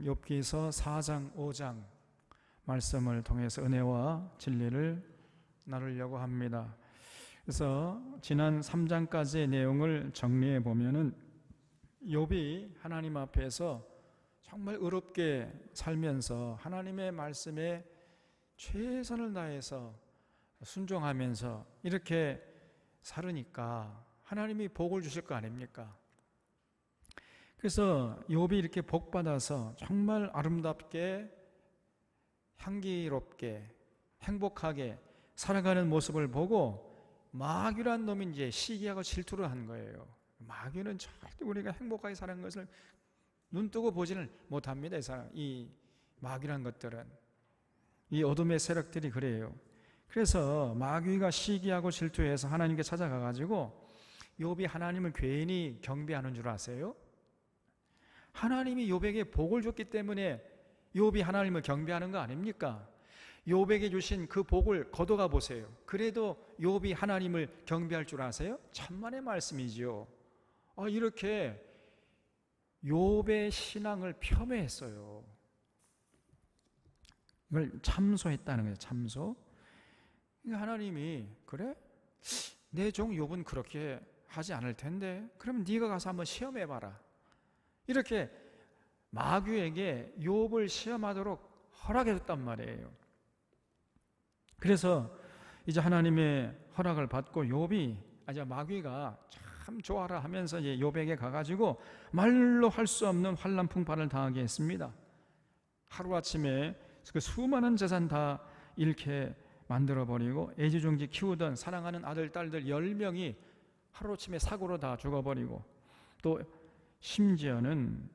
욥기서 4장 5장 말씀을 통해서 은혜와 진리를 나누려고 합니다. 그래서 지난 3장까지의 내용을 정리해 보면은 욥이 하나님 앞에서 정말 의롭게 살면서 하나님의 말씀에 최선을 다해서 순종하면서 이렇게 살으니까 하나님이 복을 주실 거 아닙니까? 그래서 욥이 이렇게 복 받아서 정말 아름답게 향기롭게 행복하게 살아가는 모습을 보고 마귀란 놈이 이제 시기하고 질투를 한 거예요. 마귀는 절대 우리가 행복하게 사는 것을 눈뜨고 보지는 못합니다. 이 마귀란 것들은, 이 어둠의 세력들이 그래요. 그래서 마귀가 시기하고 질투해서 하나님께 찾아가 가지고 욥이 하나님을 괜히 경배하는 줄 아세요? 하나님이 욥에게 복을 줬기 때문에 욥이 하나님을 경배하는 거 아닙니까? 욥에게 주신 그 복을 거둬가 보세요. 그래도 욥이 하나님을 경배할 줄 아세요? 천만의 말씀이지요. 이렇게 욥의 신앙을 폄훼했어요. 이걸 참소했다는 거예요. 참소. 하나님이 그래? 내 종 욥은 그렇게 하지 않을 텐데 그럼 네가 가서 한번 시험해봐라. 이렇게 마귀에게 욥을 시험하도록 허락해줬단 말이에요. 그래서 이제 하나님의 허락을 받고 욥이 이제 마귀가 참 좋아라 하면서 이제 욥에게 가가지고 말로 할 수 없는 환난 풍파를 당하게 했습니다. 하루아침에 그 수많은 재산 다 잃게 만들어버리고 애지중지 키우던 사랑하는 아들, 딸들 10명이 하루아침에 사고로 다 죽어버리고, 또 심지어는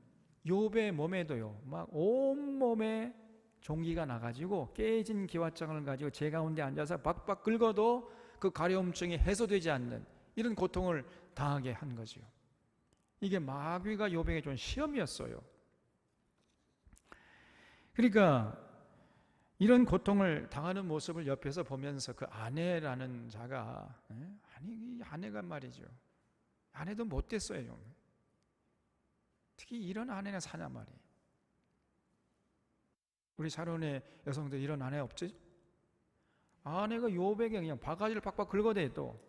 욥의 몸에도요 막 온몸에 종기가 나가지고 깨진 기와장을 가지고 제 가운데 앉아서 박박 긁어도 그 가려움증이 해소되지 않는 이런 고통을 당하게 한 거죠. 이게 마귀가 욥에게 준 시험이었어요. 그러니까 이런 고통을 당하는 모습을 옆에서 보면서 그 아내라는 자가, 아니 이 아내가 말이죠, 아내도 못됐어요. 특히 이런 아내가 사냐 말이에요. 우리 사론의 여성들 이런 아내 없지? 아내가 욥에게 그냥 바가지를 팍팍 긁어대도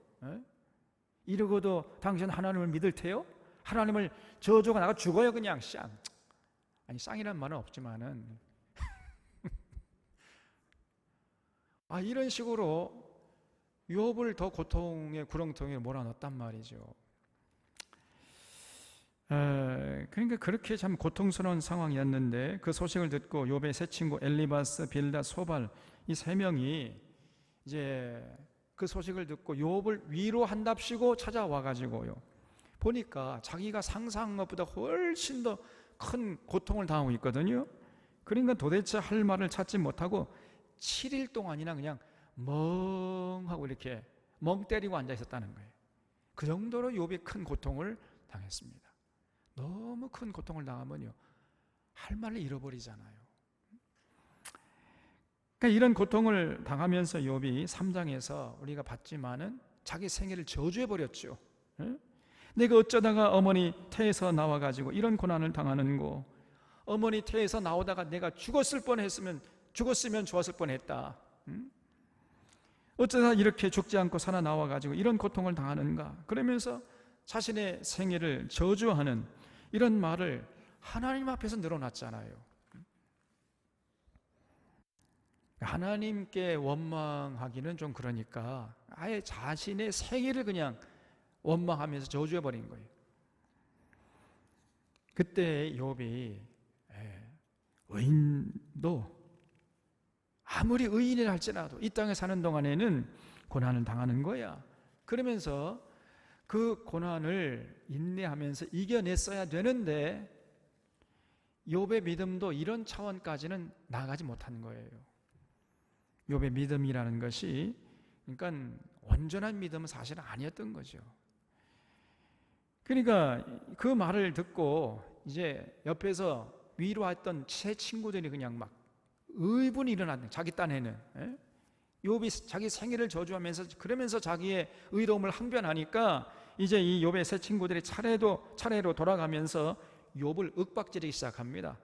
이러고도 당신 하나님을 믿을 테요? 하나님을 저주가 나가 죽어요 그냥 쌍. 아니 쌍이란 말은 없지만은 이런 식으로 욥을 더 고통의 구렁텅이에 몰아넣었단 말이죠. 그러니까 그렇게 참 고통스러운 상황이었는데 그 소식을 듣고 욥의 세 친구 엘리바스, 빌닷, 소발 이 세 명이 이제 그 소식을 듣고 욥을 위로한답시고 찾아와 가지고요 보니까 자기가 상상한 것보다 훨씬 더 큰 고통을 당하고 있거든요. 그러니까 도대체 할 말을 찾지 못하고 7일 동안이나 그냥 멍하고 이렇게 멍 때리고 앉아 있었다는 거예요. 그 정도로 욥이 큰 고통을 당했습니다. 너무 큰 고통을 당하면요 할 말을 잃어버리잖아요. 그러니까 이런 고통을 당하면서 욥이 3장에서 우리가 봤지만은 자기 생애를 저주해버렸죠. 내가 어쩌다가 어머니 태에서 나와가지고 이런 고난을 당하는고, 어머니 태에서 나오다가 내가 죽었으면 좋았을 뻔했다. 어쩌다 이렇게 죽지 않고 살아나와가지고 이런 고통을 당하는가, 그러면서 자신의 생애를 저주하는 이런 말을 하나님 앞에서 늘어놨잖아요. 하나님께 원망하기는 좀 그러니까 아예 자신의 생애를 그냥 원망하면서 저주해버린 거예요. 그때 욥이 의인도 아무리 의인이라 할지라도 이 땅에 사는 동안에는 고난을 당하는 거야. 그러면서 그 고난을 인내하면서 이겨냈어야 되는데 욥의 믿음도 이런 차원까지는 나가지 못한 거예요. 욥의 믿음이라는 것이 그러니까 온전한 믿음은 사실은 아니었던 거죠. 그러니까 그 말을 듣고 이제 옆에서 위로했던 세 친구들이 그냥 막 의분이 일어났네. 자기 딴에는 욥이 자기 생애를 저주하면서 그러면서 자기의 의로움을 항변하니까 이제 이 욥의 세 친구들이 차례로 돌아가면서 욥을 윽박지르기 시작합니다.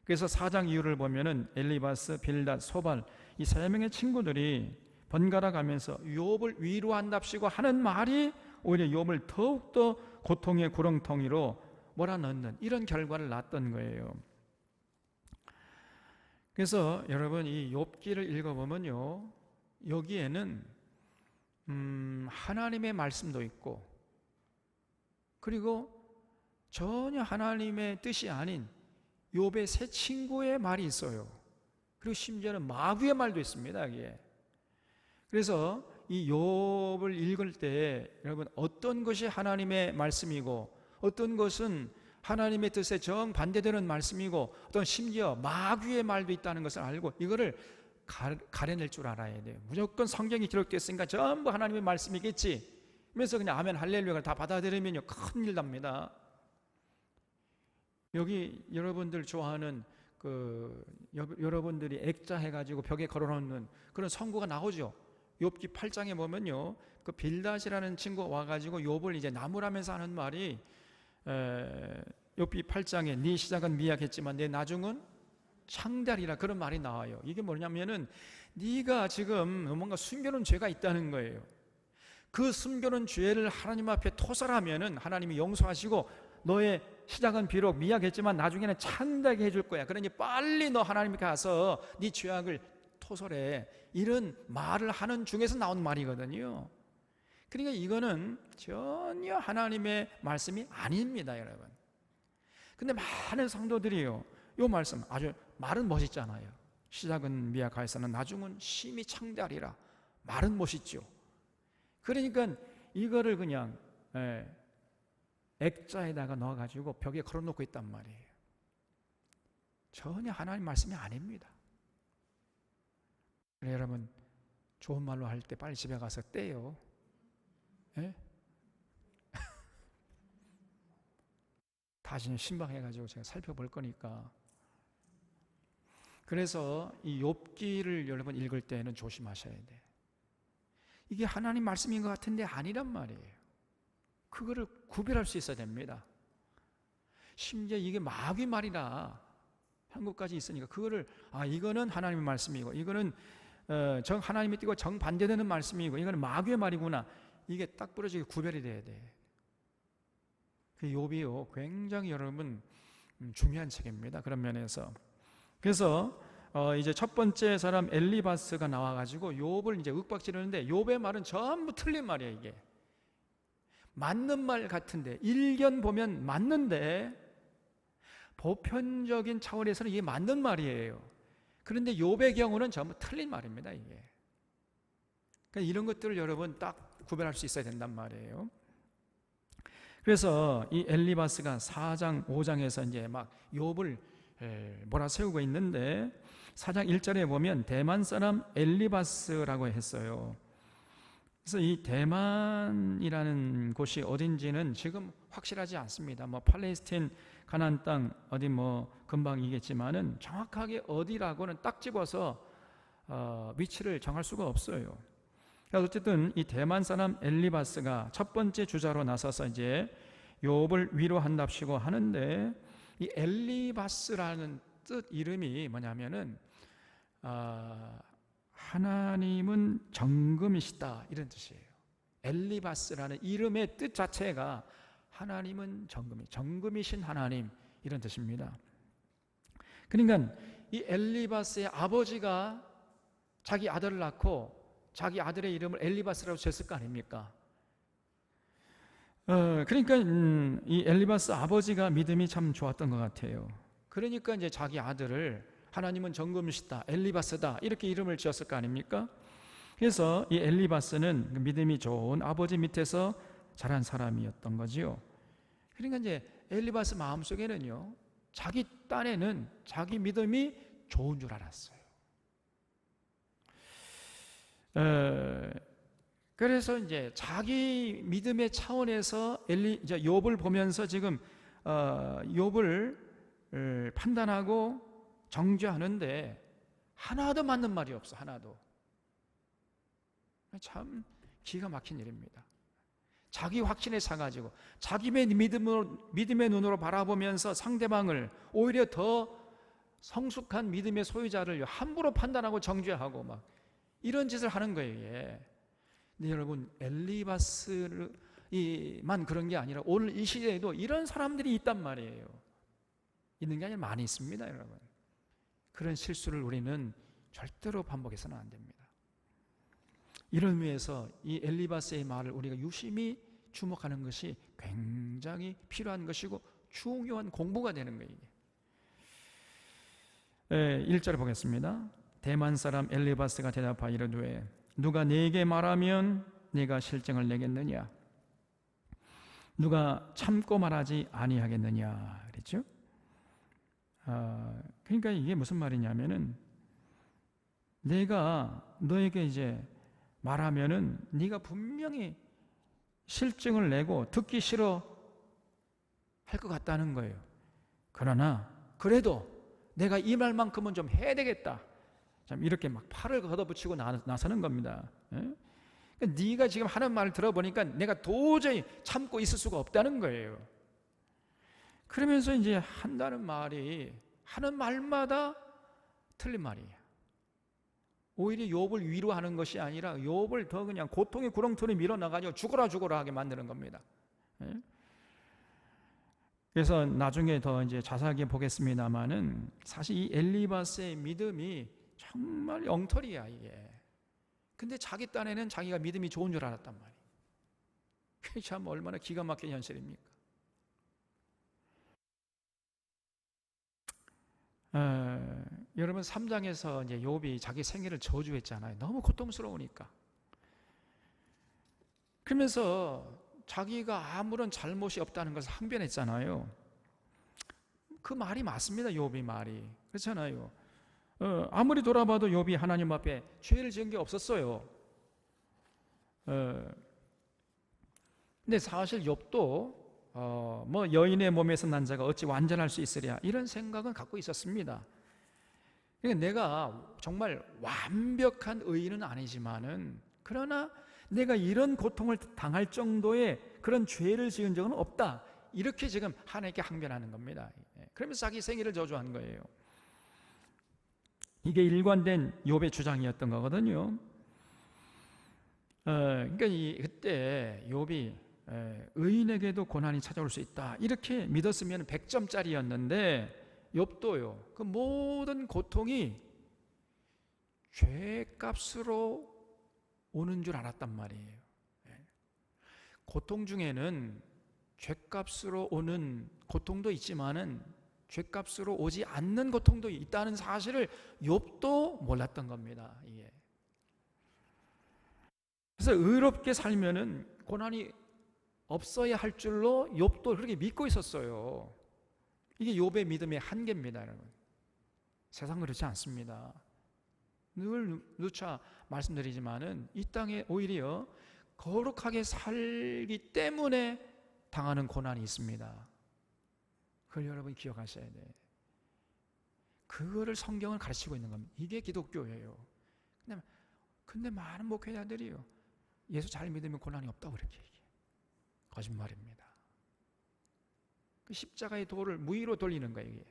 그래서 4장 이후를 보면은 엘리바스, 빌닷, 소발 이 세 명의 친구들이 번갈아 가면서 욥을 위로한답시고 하는 말이 오히려 욥을 더욱더 고통의 구렁텅이로 몰아넣는 이런 결과를 낳았던 거예요. 그래서 여러분 이 욥기를 읽어보면요, 여기에는 하나님의 말씀도 있고, 그리고 전혀 하나님의 뜻이 아닌 욥의 세 친구의 말이 있어요. 그리고 심지어는 마귀의 말도 있습니다, 여기에. 그래서 이 욥을 읽을 때 여러분 어떤 것이 하나님의 말씀이고 어떤 것은 하나님의 뜻에 정반대되는 말씀이고 어떤 심지어 마귀의 말도 있다는 것을 알고 이거를 가려낼 줄 알아야 돼요. 무조건 성경이 기록됐으니까 전부 하나님의 말씀이겠지 하면서 그냥 아멘 할렐루야를 다 받아들이면요 큰일 납니다. 여기 여러분들 좋아하는 여러분들이 액자 해가지고 벽에 걸어놓는 그런 성구가 나오죠. 욥기 8장에 보면요, 그 빌닷이라는 친구 와가지고 욥을 이제 나무라면서 하는 말이 욥기 8장에 네 시작은 미약했지만 내 나중은 창대하리라 그런 말이 나와요. 이게 뭐냐면은 네가 지금 뭔가 숨겨놓은 죄가 있다는 거예요. 그 숨겨놓은 죄를 하나님 앞에 토설하면은 하나님이 용서하시고 너의 시작은 비록 미약했지만 나중에는 창대하게 해줄 거야. 그러니 빨리 너 하나님께 가서 네 죄악을 토설해. 이런 말을 하는 중에서 나온 말이거든요. 그러니까 이거는 전혀 하나님의 말씀이 아닙니다, 여러분. 근데 많은 성도들이요, 이 말씀 아주 말은 멋있잖아요. 시작은 미약하여서는 나중은 심히 창대하리라. 말은 멋있죠. 그러니까 이거를 그냥 액자에다가 넣어가지고 벽에 걸어놓고 있단 말이에요. 전혀 하나님 말씀이 아닙니다. 그래, 여러분 좋은 말로 할 때 빨리 집에 가서 떼요. 예? 다시 신방해가지고 제가 살펴볼 거니까. 그래서 이 욥기를 여러분 읽을 때는 조심하셔야 돼. 이게 하나님 말씀인 것 같은데 아니란 말이에요. 그거를 구별할 수 있어야 됩니다. 심지어 이게 마귀 말이라 한국까지 있으니까 그거를 이거는 하나님의 말씀이고 이거는 하나님이 띄고 정반대되는 말씀이고 이거는 마귀의 말이구나. 이게 딱 부러지게 구별이 돼야 돼. 그 욥이요 굉장히 여러분 중요한 책입니다. 그런 면에서. 그래서 이제 첫 번째 사람 엘리바스가 나와가지고 욥을 이제 윽박지르는데 욥의 말은 전부 틀린 말이에요. 이게 맞는 말 같은데 일견 보면 맞는데 보편적인 차원에서는 이게 맞는 말이에요. 그런데 욥의 경우는 전부 틀린 말입니다. 이게. 그러니까 이런 것들을 여러분 딱 구별할 수 있어야 된단 말이에요. 그래서 이 엘리바스가 4장 5장에서 이제 막 욥을 몰아세우고 있는데 4장 1절에 보면 대만 사람 엘리바스라고 했어요. 그래서 이 대만이라는 곳이 어딘지는 지금 확실하지 않습니다. 뭐 팔레스타인 가나안 땅 어디 뭐 금방이겠지만은 정확하게 어디라고는 딱 집어서 위치를 정할 수가 없어요. 어쨌든 이 대만 사람 엘리바스가 첫 번째 주자로 나서서 이제 욥을 위로한답시고 하는데 이 엘리바스라는 뜻 이름이 뭐냐면은 하나님은 정금이시다 이런 뜻이에요. 엘리바스라는 이름의 뜻 자체가 하나님은 정금이신 하나님 이런 뜻입니다. 그러니까 이 엘리바스의 아버지가 자기 아들을 낳고 자기 아들의 이름을 엘리바스라고 지었을 거 아닙니까? 그러니까 이 엘리바스 아버지가 믿음이 참 좋았던 것 같아요. 그러니까 이제 자기 아들을 하나님은 정금이시다, 엘리바스다 이렇게 이름을 지었을 거 아닙니까? 그래서 이 엘리바스는 믿음이 좋은 아버지 밑에서 자란 사람이었던 거지요. 그러니까 이제 엘리바스 마음속에는요, 자기 딴에는 자기 믿음이 좋은 줄 알았어요. 그래서 이제 자기 믿음의 차원에서 이제 욥을 보면서 지금 욥을 판단하고 정죄하는데 하나도 맞는 말이 없어. 하나도. 참 기가 막힌 일입니다. 자기 확신에 차가지고 자기의 믿음의 눈으로 바라보면서 상대방을 오히려 더 성숙한 믿음의 소유자를 함부로 판단하고 정죄하고 막 이런 짓을 하는 거예요. 예. 근데 여러분, 엘리바스만 그런 게 아니라 오늘 이 시대에도 이런 사람들이 있단 말이에요. 있는 게 아니라 많이 있습니다, 여러분. 그런 실수를 우리는 절대로 반복해서는 안 됩니다. 이런 의미에서 이 엘리바스의 말을 우리가 유심히 주목하는 것이 굉장히 필요한 것이고 중요한 공부가 되는 거예요. 1절을 보겠습니다. 대만 사람 엘리바스가 대답하여 이르되 누가 네게 말하면 네가 실증을 내겠느냐? 누가 참고 말하지 아니하겠느냐? 그랬죠? 그러니까 이게 무슨 말이냐면은 내가 너에게 이제 말하면은 네가 분명히 실증을 내고 듣기 싫어 할 것 같다는 거예요. 그러나 그래도 내가 이 말만큼은 좀 해야 되겠다. 참 이렇게 막 팔을 걷어붙이고 나서는 겁니다. 그러니까 네가 지금 하는 말을 들어보니까 내가 도저히 참고 있을 수가 없다는 거예요. 그러면서 이제 한다는 말이 하는 말마다 틀린 말이에요. 오히려 욥을 위로하는 것이 아니라 욥을 더 그냥 고통의 구렁텅이로 밀어나가지고 죽어라 하게 만드는 겁니다. 그래서 나중에 더 이제 자세하게 보겠습니다만은 사실 이 엘리바스의 믿음이 정말 엉터리야 이게. 근데 자기 딴에는 자기가 믿음이 좋은 줄 알았단 말이에요. 그게 참 얼마나 기가 막힌 현실입니까? 여러분 3장에서 이제 욥이 자기 생애를 저주했잖아요. 너무 고통스러우니까. 그러면서 자기가 아무런 잘못이 없다는 것을 항변했잖아요. 그 말이 맞습니다. 욥이 말이 그렇잖아요. 아무리 돌아봐도 욥이 하나님 앞에 죄를 지은 게 없었어요. 근데 사실 욥도 뭐 여인의 몸에서 난 자가 어찌 완전할 수 있으랴 이런 생각은 갖고 있었습니다. 그러니까 내가 정말 완벽한 의인은 아니지만은 그러나 내가 이런 고통을 당할 정도의 그런 죄를 지은 적은 없다. 이렇게 지금 하나님께 항변하는 겁니다. 그러면서 자기 생애를 저주한 거예요. 이게 일관된 욥의 주장이었던 거거든요. 그러니까 그때 욥이 의인에게도 고난이 찾아올 수 있다 이렇게 믿었으면 100점짜리였는데 욥도요 그 모든 고통이 죄값으로 오는 줄 알았단 말이에요. 고통 중에는 죄값으로 오는 고통도 있지만은 죄값으로 오지 않는 고통도 있다는 사실을 욥도 몰랐던 겁니다. 이게. 그래서 의롭게 살면은 고난이 없어야 할 줄로 욥도 그렇게 믿고 있었어요. 이게 욥의 믿음의 한계입니다, 여러분. 세상 그렇지 않습니다. 늘 누차 말씀드리지만은 이 땅에 오히려 거룩하게 살기 때문에 당하는 고난이 있습니다. 그걸 여러분 기억하셔야 돼요. 그거를 성경은 가르치고 있는 겁니다. 이게 기독교예요. 근데 많은 목회자들이요 예수 잘 믿으면 고난이 없다고 그렇게 얘기해요. 거짓말입니다. 그 십자가의 도를 무의로 돌리는 거예요. 이게.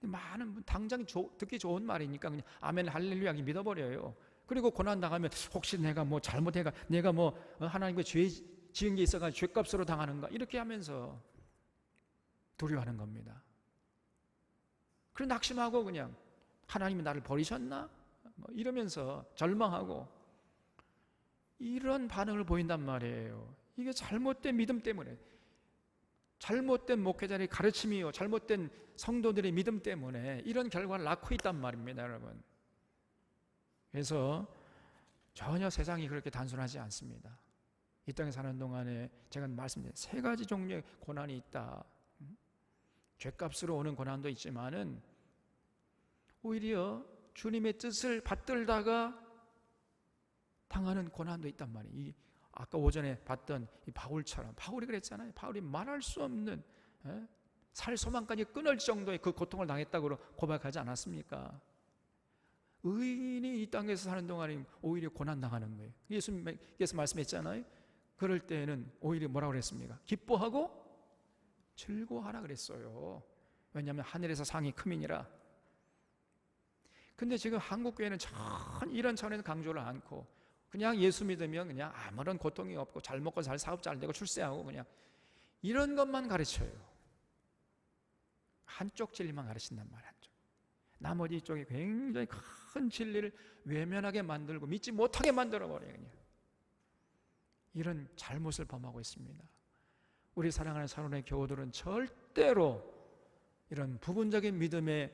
많은 분 당장 듣기 좋은 말이니까 그냥 아멘 할렐루야 믿어버려요. 그리고 고난 당하면 혹시 내가 뭐 잘못해가 내가 뭐 하나님과 죄 지은 게 있어가지고 죄값으로 당하는가 이렇게 하면서 두려워하는 겁니다. 그리고 낙심하고 그냥 하나님이 나를 버리셨나 뭐 이러면서 절망하고 이런 반응을 보인단 말이에요. 이게 잘못된 믿음 때문에 잘못된 목회자의 가르침이요 잘못된 성도들의 믿음 때문에 이런 결과를 낳고 있단 말입니다, 여러분. 그래서 전혀 세상이 그렇게 단순하지 않습니다. 이 땅에 사는 동안에 제가 말씀드린 세 가지 종류의 고난이 있다. 죄값으로 오는 고난도 있지만은 오히려 주님의 뜻을 받들다가 당하는 고난도 있단 말이에요. 아까 오전에 봤던 이 바울처럼 바울이 그랬잖아요. 바울이 말할 수 없는 살 소망까지 끊을 정도의 그 고통을 당했다고 고백하지 않았습니까? 의인이 이 땅에서 사는 동안에 오히려 고난당하는 거예요. 예수님께서 말씀했잖아요. 그럴 때는 오히려 뭐라고 그랬습니까? 기뻐하고 즐거워하라 그랬어요. 왜냐하면 하늘에서 상이 큼이니라. 근데 지금 한국 교회는 전 이런 차원에서 강조를 않고 그냥 예수 믿으면 그냥 아무런 고통이 없고 잘 먹고 잘 사업 잘 되고 출세하고 그냥 이런 것만 가르쳐요. 한쪽 진리만 가르친단 말이야. 한쪽. 나머지 쪽에 굉장히 큰 진리를 외면하게 만들고 믿지 못하게 만들어버려요. 그냥. 이런 잘못을 범하고 있습니다. 우리 사랑하는 사론의 교우들은 절대로 이런 부분적인 믿음의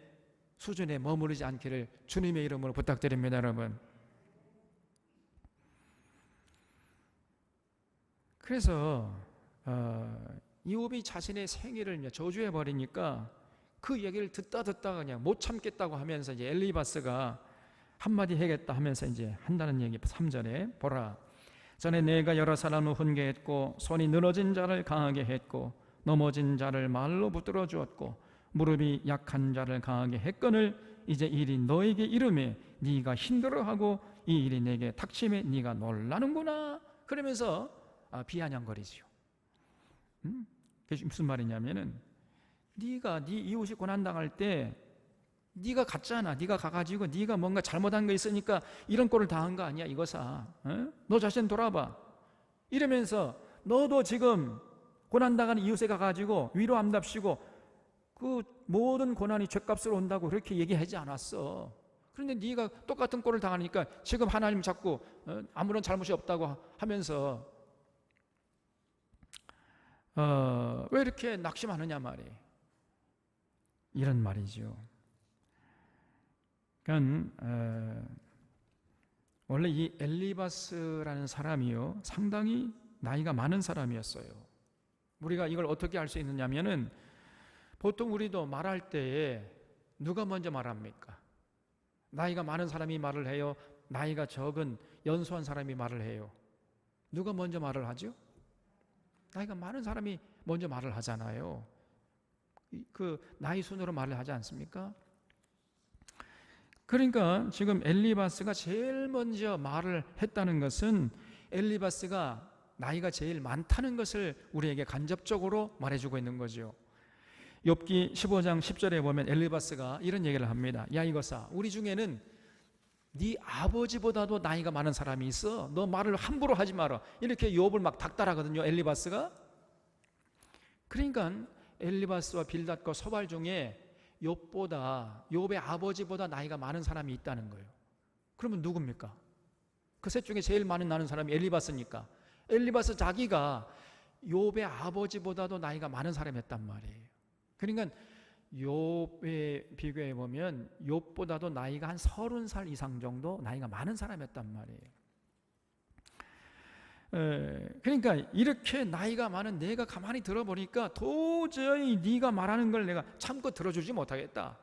수준에 머무르지 않기를 주님의 이름으로 부탁드립니다. 여러분. 그래서 이욥이 자신의 생애를 저주해 버리니까 그 얘기를 듣다 그냥 못 참겠다고 하면서 이제 엘리바스가 한마디 해야겠다 하면서 이제 한다는 얘기. 3절에 보라, 전에 내가 여러 사람을 훈계했고 손이 늘어진 자를 강하게 했고 넘어진 자를 말로 붙들어 주었고 무릎이 약한 자를 강하게 했거늘 이제 이 일이 너에게 이름에 네가 힘들어하고 이 일이 내게 닥침에 네가 놀라는구나. 그러면서 비아냥거리지요. 그게 무슨 말이냐면은 네가 네 이웃이 고난당할 때 네가 갔잖아. 네가 가가지고 네가 뭔가 잘못한 거 있으니까 이런 꼴을 당한 거 아니야 이거사. 너 자신 돌아봐. 이러면서 너도 지금 고난당하는 이웃에 가가지고 위로한답시고 그 모든 고난이 죗값으로 온다고 그렇게 얘기하지 않았어. 그런데 네가 똑같은 꼴을 당하니까 지금 하나님 자꾸 아무런 잘못이 없다고 하면서 왜 이렇게 낙심하느냐 말이에요. 이런 말이죠. 그러니까 원래 이 엘리바스라는 사람이요 상당히 나이가 많은 사람이었어요. 우리가 이걸 어떻게 알 수 있느냐면은 보통 우리도 말할 때에 누가 먼저 말합니까? 나이가 많은 사람이 말을 해요? 나이가 적은 연소한 사람이 말을 해요? 누가 먼저 말을 하죠? 나이가 많은 사람이 먼저 말을 하잖아요. 그 나이 순으로 말을 하지 않습니까? 그러니까 지금 엘리바스가 제일 먼저 말을 했다는 것은 엘리바스가 나이가 제일 많다는 것을 우리에게 간접적으로 말해주고 있는 거죠. 욥기 15장 10절에 보면 엘리바스가 이런 얘기를 합니다. 야 이거사, 우리 중에는 네 아버지보다도 나이가 많은 사람이 있어. 너 말을 함부로 하지 마라. 이렇게 욥을 막 닥달하거든요, 엘리바스가. 그러니까 엘리바스와 빌닷과 소발 중에 욥의 아버지보다 나이가 많은 사람이 있다는 거예요. 그러면 누굽니까? 그 셋 중에 제일 많은 나는 사람이 엘리바스니까 엘리바스 자기가 욥의 아버지보다도 나이가 많은 사람이었단 말이에요. 그러니까 욥에 비교해 보면 욥보다도 나이가 한 30살 이상 정도 나이가 많은 사람이었단 말이에요. 그러니까 이렇게 나이가 많은 내가 가만히 들어보니까 도저히 네가 말하는 걸 내가 참고 들어주지 못하겠다.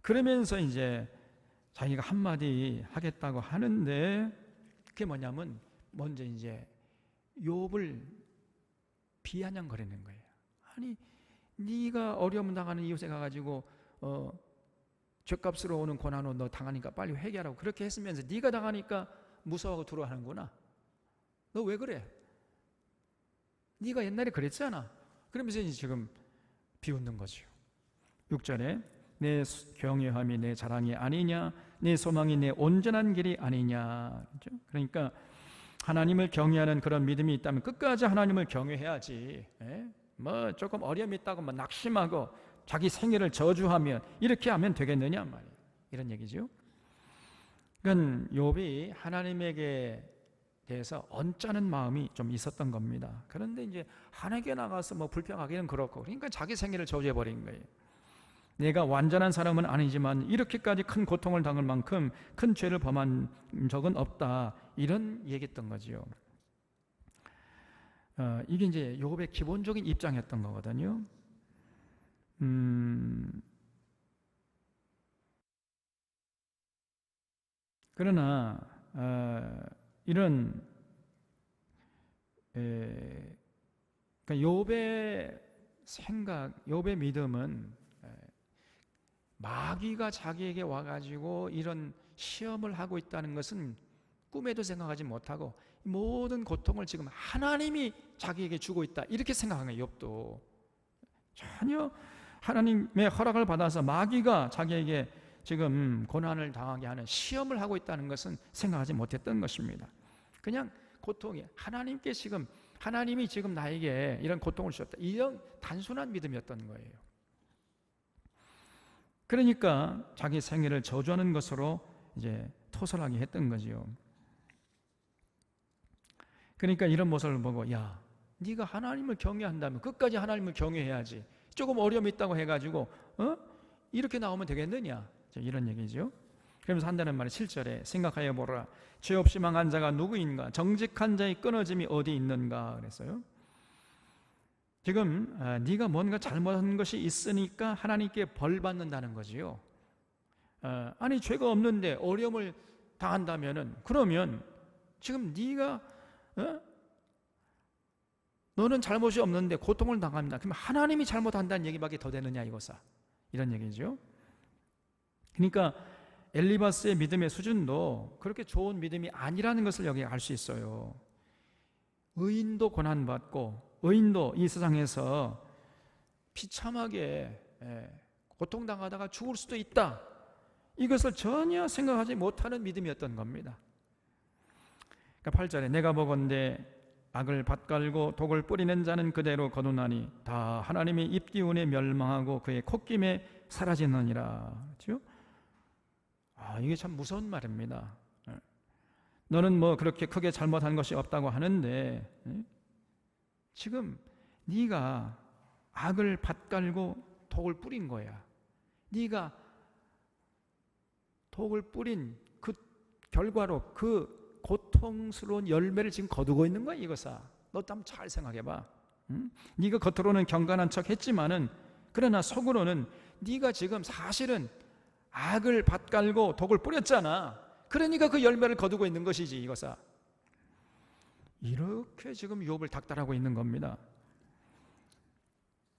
그러면서 이제 자기가 한마디 하겠다고 하는데 그게 뭐냐면 먼저 이제 욥을 비아냥거리는 거예요. 아니 네가 어려움 당하는 이웃에 가가지고 죗값으로 오는 고난으로 너 당하니까 빨리 회개하라고 그렇게 했으면서 네가 당하니까 무서워하고 두려워하는구나. 너 왜 그래? 네가 옛날에 그랬잖아. 그러면서 이제 지금 비웃는 거죠. 6절에 내 경외함이 내 자랑이 아니냐, 내 소망이 내 온전한 길이 아니냐. 그렇죠? 그러니까 하나님을 경외하는 그런 믿음이 있다면 끝까지 하나님을 경외해야지. 뭐 조금 어려움이 있다고 막 낙심하고 자기 생애를 저주하면 이렇게 하면 되겠느냐 말이에요. 이런 얘기죠. 그러니까 욥이 하나님에게 대해서 언짢은 마음이 좀 있었던 겁니다. 그런데 이제 하나님께 나가서 뭐 불평하기는 그렇고 그러니까 자기 생애를 저주해 버린 거예요. 내가 완전한 사람은 아니지만 이렇게까지 큰 고통을 당할 만큼 큰 죄를 범한 적은 없다. 이런 얘기했던 거지요. 이게 이제 욥의 기본적인 입장이었던 거거든요. 그러나 이런 그러니까 욥의 생각, 욥의 믿음은 마귀가 자기에게 와가지고 이런 시험을 하고 있다는 것은 꿈에도 생각하지 못하고 모든 고통을 지금 하나님이 자기에게 주고 있다 이렇게 생각한 거예요. 욥도 전혀 하나님의 허락을 받아서 마귀가 자기에게 지금 고난을 당하게 하는 시험을 하고 있다는 것은 생각하지 못했던 것입니다. 그냥 고통이 하나님이 지금 나에게 이런 고통을 주셨다, 이런 단순한 믿음이었던 거예요. 그러니까 자기 생애를 저주하는 것으로 이제 토설하게 했던 거지요. 그러니까 이런 모습을 보고, 야, 네가 하나님을 경외한다면 끝까지 하나님을 경외해야지. 조금 어려움이 있다고 해가지고 이렇게 나오면 되겠느냐, 이런 얘기죠. 그러면서 한다는 말이 7절에 생각하여 보라. 죄 없이 망한 자가 누구인가? 정직한 자의 끊어짐이 어디 있는가? 그랬어요. 지금 네가 뭔가 잘못한 것이 있으니까 하나님께 벌 받는다는 거지요. 아니, 죄가 없는데 어려움을 당한다면은, 그러면 지금 네가 너는 잘못이 없는데 고통을 당합니다. 그럼 하나님이 잘못한다는 얘기밖에 더 되느냐 이거사, 이런 얘기죠. 그러니까 엘리바스의 믿음의 수준도 그렇게 좋은 믿음이 아니라는 것을 여기 알 수 있어요. 의인도 고난받고 의인도 이 세상에서 비참하게 고통당하다가 죽을 수도 있다, 이것을 전혀 생각하지 못하는 믿음이었던 겁니다. 그러니까 8절에 내가 보건대 악을 밭갈고 독을 뿌리는 자는 그대로 거두나니 다 하나님의 입기운에 멸망하고 그의 콧김에 사라지느니라. 그렇죠? 이게 참 무서운 말입니다. 너는 뭐 그렇게 크게 잘못한 것이 없다고 하는데 지금 네가 악을 밭갈고 독을 뿌린 거야. 네가 독을 뿌린 그 결과로 그 고통스러운 열매를 지금 거두고 있는 거야 이거사. 너 한번 잘 생각해봐. 네가 겉으로는 경건한 척 했지만은 그러나 속으로는 네가 지금 사실은 악을 밭갈고 독을 뿌렸잖아. 그러니까 그 열매를 거두고 있는 것이지 이거사. 이렇게 지금 욥을 닥달하고 있는 겁니다.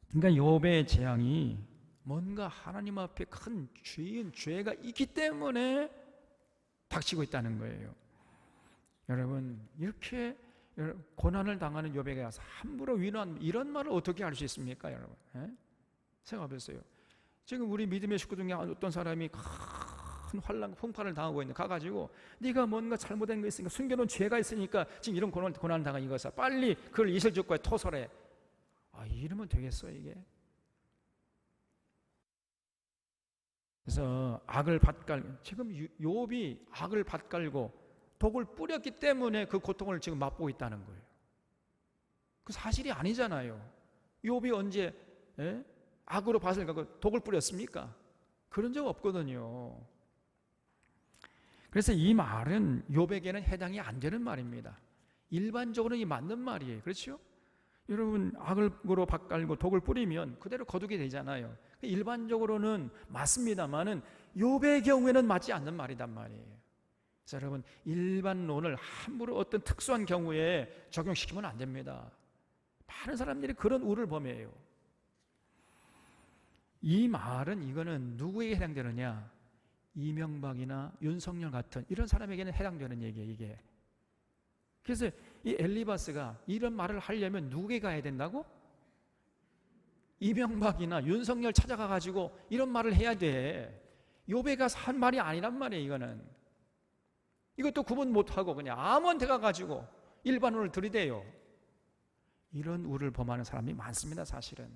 그러니까 욥의 재앙이 뭔가 하나님 앞에 큰 죄가 있기 때문에 닥치고 있다는 거예요. 여러분, 이렇게 고난을 당하는 욥에게 가서 함부로 위로한 이런 말을 어떻게 할 수 있습니까, 여러분? 생각해보세요. 지금 우리 믿음의 식구 중에 어떤 사람이 큰 환난, 풍파를 당하고 있는데 가가지고 네가 뭔가 잘못된 거 있으니까, 숨겨놓은 죄가 있으니까 지금 이런 고난을 당한 이거사, 빨리 그걸 이슬주과에 토설해. 이러면 되겠어 이게? 그래서 악을 밭갈, 지금 욥이 악을 밭갈고 독을 뿌렸기 때문에 그 고통을 지금 맛보고 있다는 거예요. 그 사실이 아니잖아요. 욥이 언제 악으로 밭을 가고 독을 뿌렸습니까? 그런 적 없거든요. 그래서 이 말은 욥에게는 해당이 안 되는 말입니다. 일반적으로는 이 맞는 말이에요. 그렇죠? 여러분, 악으로 밭갈고 독을 뿌리면 그대로 거두게 되잖아요. 일반적으로는 맞습니다만은 욥의 경우에는 맞지 않는 말이란 말이에요. 그래서 여러분, 일반론을 함부로 어떤 특수한 경우에 적용시키면 안 됩니다. 많은 사람들이 그런 우를 범해요. 이 말은 이거는 누구에게 해당되느냐? 이명박이나 윤석열 같은 이런 사람에게는 해당되는 얘기예요, 이게. 그래서 이 엘리바스가 이런 말을 하려면 누구에게 가야 된다고? 이명박이나 윤석열 찾아가 가지고 이런 말을 해야 돼. 욥에 가서 한 말이 아니란 말이에요, 이거는. 이것도 구분 못하고 그냥 아무한테 가가지고 일반론을 들이대요. 이런 우를 범하는 사람이 많습니다, 사실은.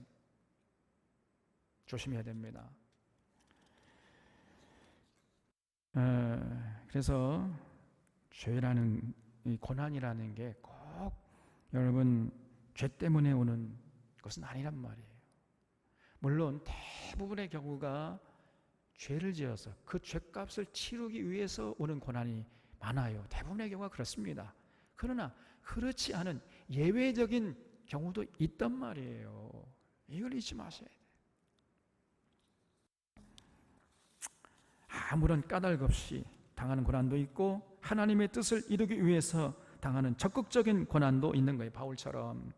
조심해야 됩니다. 그래서 죄라는, 이 고난이라는 게 꼭 여러분 죄 때문에 오는 것은 아니란 말이에요. 물론 대부분의 경우가 죄를 지어서 그 죄값을 치르기 위해서 오는 고난이 많아요. 대부분의 경우가 그렇습니다. 그러나 그렇지 않은 예외적인 경우도 있단 말이에요. 이걸 잊지 마셔야 돼요. 아무런 까닭 없이 당하는 고난도 있고 하나님의 뜻을 이루기 위해서 당하는 적극적인 고난도 있는 거예요. 바울처럼.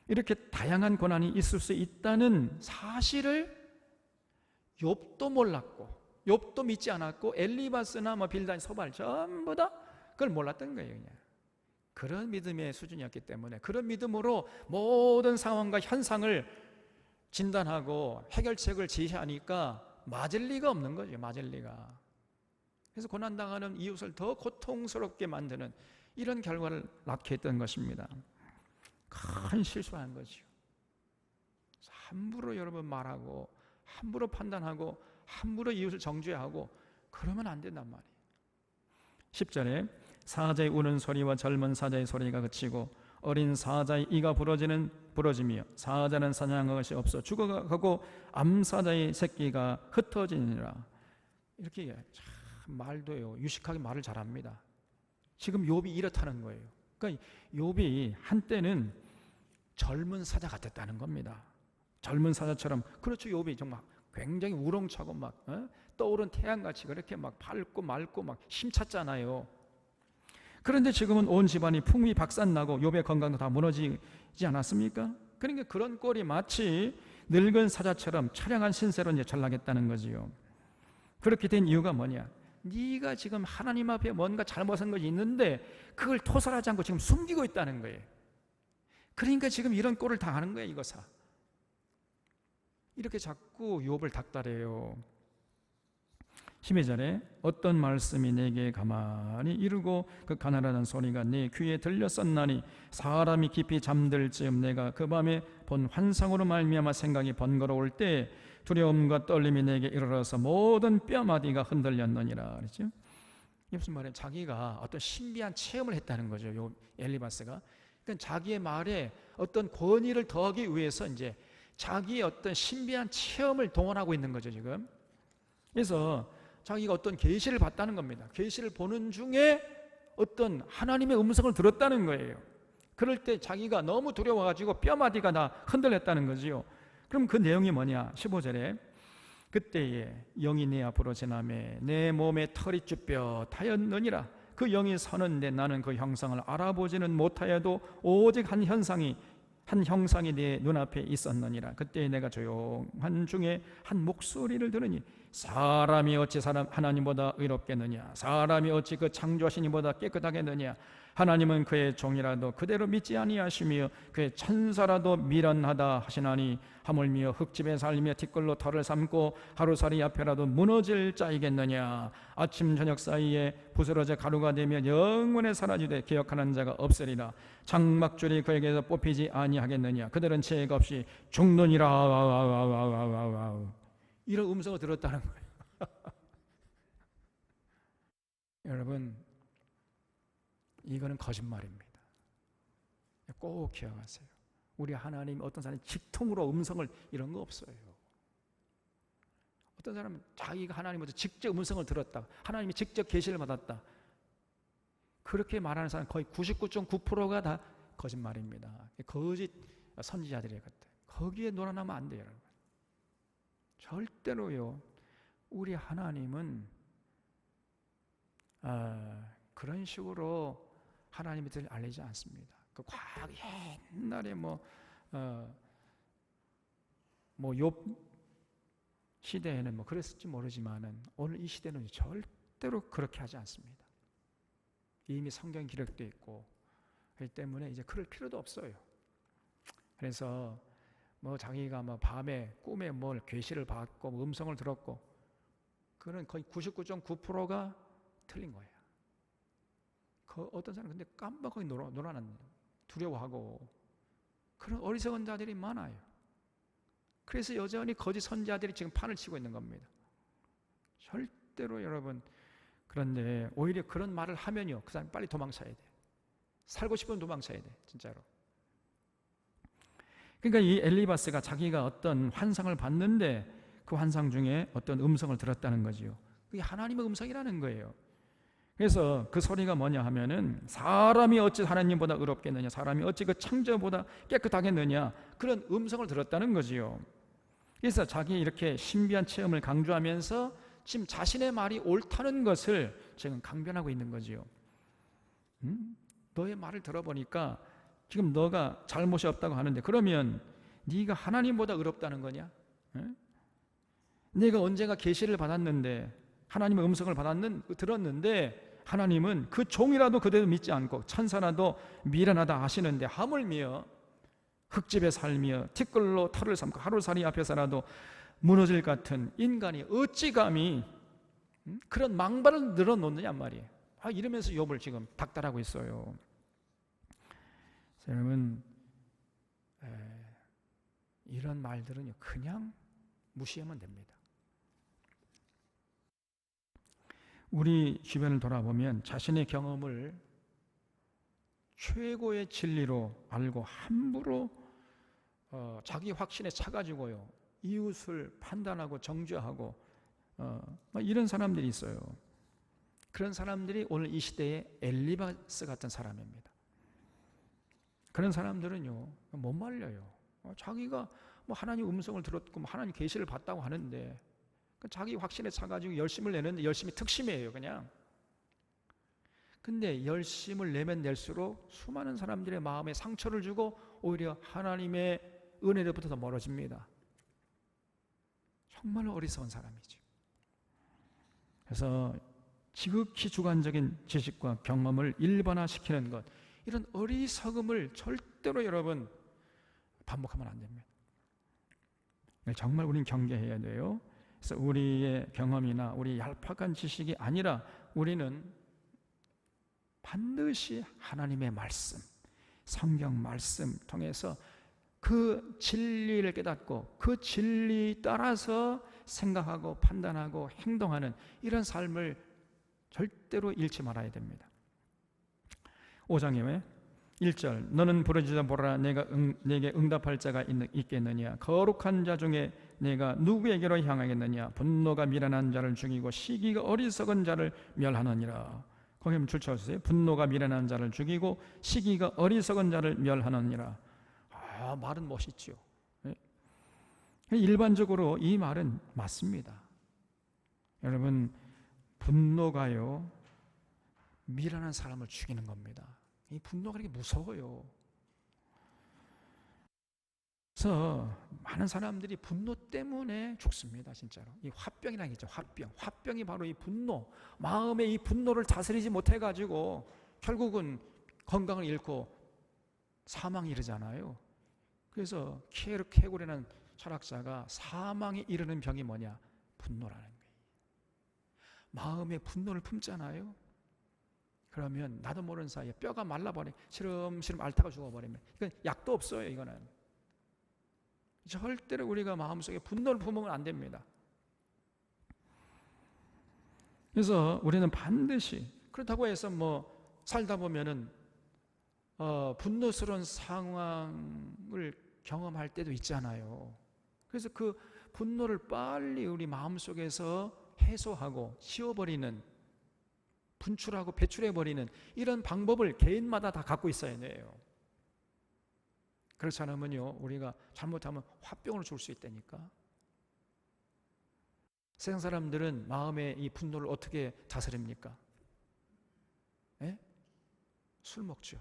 이렇게 다양한 고난이 있을 수 있다는 사실을 욥도 몰랐고 욥도 믿지 않았고 엘리바스나 빌단, 소발 전부 다 그걸 몰랐던 거예요. 그냥. 그런 믿음의 수준이었기 때문에 그런 믿음으로 모든 상황과 현상을 진단하고 해결책을 제시하니까 맞을 리가 없는 거죠. 맞을 리가. 그래서 고난당하는 이웃을 더 고통스럽게 만드는 이런 결과를 낳게 했던 것입니다. 큰 실수한 거죠. 함부로 여러분 말하고 함부로 판단하고 함부로 이웃을 정죄하고 그러면 안 된단 말이에요. 10절에 사자의 우는 소리와 젊은 사자의 소리가 그치고 어린 사자의 이가 부러지며 사자는 사냥할 것이 없어 죽어가고 암사자의 새끼가 흩어지니라. 이렇게 참 말도요 유식하게 말을 잘합니다. 지금 욥이 이렇다는 거예요. 그러니까 욥이 한때는 젊은 사자 같았다는 겁니다. 젊은 사자처럼. 그렇죠. 욥이 정말 굉장히 우렁차고 막 떠오른 태양같이 그렇게 막 밝고 맑고 막 힘찼잖아요. 그런데 지금은 온 집안이 풍미 박산나고 욥의 건강도 다 무너지지 않았습니까? 그러니까 그런 꼴이 마치 늙은 사자처럼 처량한 신세로 이제 전락했다는 거지요. 그렇게 된 이유가 뭐냐? 네가 지금 하나님 앞에 뭔가 잘못한 것이 있는데 그걸 토설하지 않고 지금 숨기고 있다는 거예요. 그러니까 지금 이런 꼴을 당하는 거예요. 이거사. 이렇게 자꾸 욥을 닥달해요. 12절에 어떤 말씀이 내게 가만히 이르고 그 가난한 소리가 내 귀에 들렸었나니 사람이 깊이 잠들 즈음 내가 그 밤에 본 환상으로 말미암아 생각이 번거로울 때 두려움과 떨림이 내게 이르러서 모든 뼈마디가 흔들렸느니라. 그렇죠? 이게 무슨 말이에요? 자기가 어떤 신비한 체험을 했다는 거죠. 요 엘리바스가. 그러니까 자기의 말에 어떤 권위를 더하기 위해서 이제 자기의 어떤 신비한 체험을 동원하고 있는 거죠, 지금. 그래서 자기가 어떤 계시를 봤다는 겁니다. 계시를 보는 중에 어떤 하나님의 음성을 들었다는 거예요. 그럴 때 자기가 너무 두려워가지고 뼈마디가 다 흔들렸다는 거지요. 그럼 그 내용이 뭐냐? 15절에 그때에 영이 내 앞으로 지나매 내 몸에 털이 쭈뼛하였느니라. 그 영이 서는데 나는 그 형상을 알아보지는 못하여도 오직 한 형상이 내 눈앞에 있었느니라. 그때 내가 조용한 중에 한 목소리를 들으니 사람이 어찌 하나님보다 의롭겠느냐? 사람이 어찌 그 창조하신 이보다 깨끗하겠느냐? 하나님은 그의 종이라도 그대로 믿지 아니하시며 그의 천사라도 미련하다 하시나니 하물며 흙집에 살며 티끌로 털을 삼고 하루살이 앞에라도 무너질 자이겠느냐? 아침 저녁 사이에 부스러져 가루가 되며 영원에 사라지되 기억하는 자가 없으리라. 장막줄이 그에게서 뽑히지 아니하겠느냐? 그들은 죄가 없이 죽느니라. 이런 음성을 들었다는 거예요. 여러분, 이거는 거짓말입니다. 꼭 기억하세요. 우리 하나님 어떤 사람이 직통으로 음성을 이런 거 없어요. 어떤 사람은 자기가 하나님으로부터 직접 음성을 들었다, 하나님이 직접 계시를 받았다, 그렇게 말하는 사람 거의 99.9%가 다 거짓말입니다. 거짓 선지자들의 것들. 거기에 놀아나면 안 돼요, 여러분. 절대로요. 우리 하나님은 그런 식으로 하나님의 뜻을 알리지 않습니다. 그 과거 옛날에 욥 시대에는 그랬을지 모르지만은 오늘 이 시대는 절대로 그렇게 하지 않습니다. 이미 성경 기록되어 있고 그렇기 때문에 이제 그럴 필요도 없어요. 그래서 자기가 밤에 꿈에 계시를 받고 음성을 들었고, 그는 거의 99.9%가 틀린 거예요. 어떤 사람은 근데 깜빡하게 놀아놨네요. 두려워하고. 그런 어리석은 자들이 많아요. 그래서 여전히 거짓 선지자들이 지금 판을 치고 있는 겁니다. 절대로 여러분, 그런데 오히려 그런 말을 하면요, 그 사람이 빨리 도망쳐야 돼. 살고 싶으면 도망쳐야 돼, 진짜로. 그러니까 이 엘리바스가 자기가 어떤 환상을 봤는데 그 환상 중에 어떤 음성을 들었다는 거지요. 그게 하나님의 음성이라는 거예요. 그래서 그 소리가 뭐냐 하면은 사람이 어찌 하나님보다 의롭겠느냐, 사람이 어찌 그 창조보다 깨끗하겠느냐, 그런 음성을 들었다는 거지요. 그래서 자기 이렇게 신비한 체험을 강조하면서 지금 자신의 말이 옳다는 것을 지금 강변하고 있는 거지요. 너의 말을 들어보니까 지금 너가 잘못이 없다고 하는데 그러면 네가 하나님보다 의롭다는 거냐? 네가 언젠가 계시를 받았는데 하나님의 음성을 들었는데 하나님은 그 종이라도 그대로 믿지 않고 천사라도 미련하다 하시는데 하물며 흙집에 살며 티끌로 털을 삼고 하루살이 앞에서라도 무너질 같은 인간이 어찌 감히 그런 망발을 늘어놓느냐 말이에요. 이러면서 욥을 지금 닥달하고 있어요. 여러분, 이런 말들은 그냥 무시하면 됩니다. 우리 주변을 돌아보면 자신의 경험을 최고의 진리로 알고 함부로 자기 확신에 차가지고요, 이웃을 판단하고 정죄하고 이런 사람들이 있어요. 그런 사람들이 오늘 이 시대의 엘리바스 같은 사람입니다. 그런 사람들은요, 못 말려요. 자기가 뭐 하나님 음성을 들었고 하나님 계시를 봤다고 하는데 자기 확신에 차가지고 열심을 내는데 열심이 특심이에요, 그냥. 근데 열심을 내면 낼수록 수많은 사람들의 마음에 상처를 주고 오히려 하나님의 은혜로부터 더 멀어집니다. 정말 어리석은 사람이죠. 그래서 지극히 주관적인 지식과 경험을 일반화시키는 것, 이런 어리석음을 절대로 여러분 반복하면 안 됩니다. 정말 우리는 경계해야 돼요. 그래서 우리의 경험이나 우리 얄팍한 지식이 아니라 우리는 반드시 하나님의 말씀, 성경 말씀 통해서 그 진리를 깨닫고 그 진리 따라서 생각하고 판단하고 행동하는 이런 삶을 절대로 잃지 말아야 됩니다. 5장에 1절, 너는 부르짖어 보라, 내가 내게 응답할 자가 있겠느냐? 거룩한 자 중에 내가 누구에게로 향하겠느냐? 분노가 미련한 자를 죽이고 시기가 어리석은 자를 멸하느니라. 거기 한번 줄쳐주세요. 분노가 미련한 자를 죽이고 시기가 어리석은 자를 멸하느니라. 말은 멋있죠. 일반적으로 이 말은 맞습니다. 여러분, 분노가요, 미련한 사람을 죽이는 겁니다. 이 분노가 그렇게 무서워요. 그래서 많은 사람들이 분노 때문에 죽습니다, 진짜로. 이 화병이라는 게 있죠, 화병. 화병이 바로 이 분노, 마음의 이 분노를 다스리지 못해가지고 결국은 건강을 잃고 사망에 이르잖아요. 그래서 키에르 케고르라는 철학자가 사망에 이르는 병이 뭐냐? 분노라는 거예요. 마음에 분노를 품잖아요. 그러면 나도 모르는 사이에 뼈가 말라버려, 시름시름 앓다가 죽어버리면 이건 약도 없어요. 이거는 절대로 우리가 마음속에 분노를 품으면 안 됩니다. 그래서 우리는 반드시, 그렇다고 해서 뭐 살다 보면은 분노스러운 상황을 경험할 때도 있잖아요. 그래서 그 분노를 빨리 우리 마음속에서 해소하고 지워버리는, 분출하고 배출해버리는 이런 방법을 개인마다 다 갖고 있어야 돼요. 그렇지 않으면요, 우리가 잘못하면 화병으로 죽을 수 있다니까. 세상 사람들은 마음의 이 분노를 어떻게 다스립니까? 예? 술 먹죠.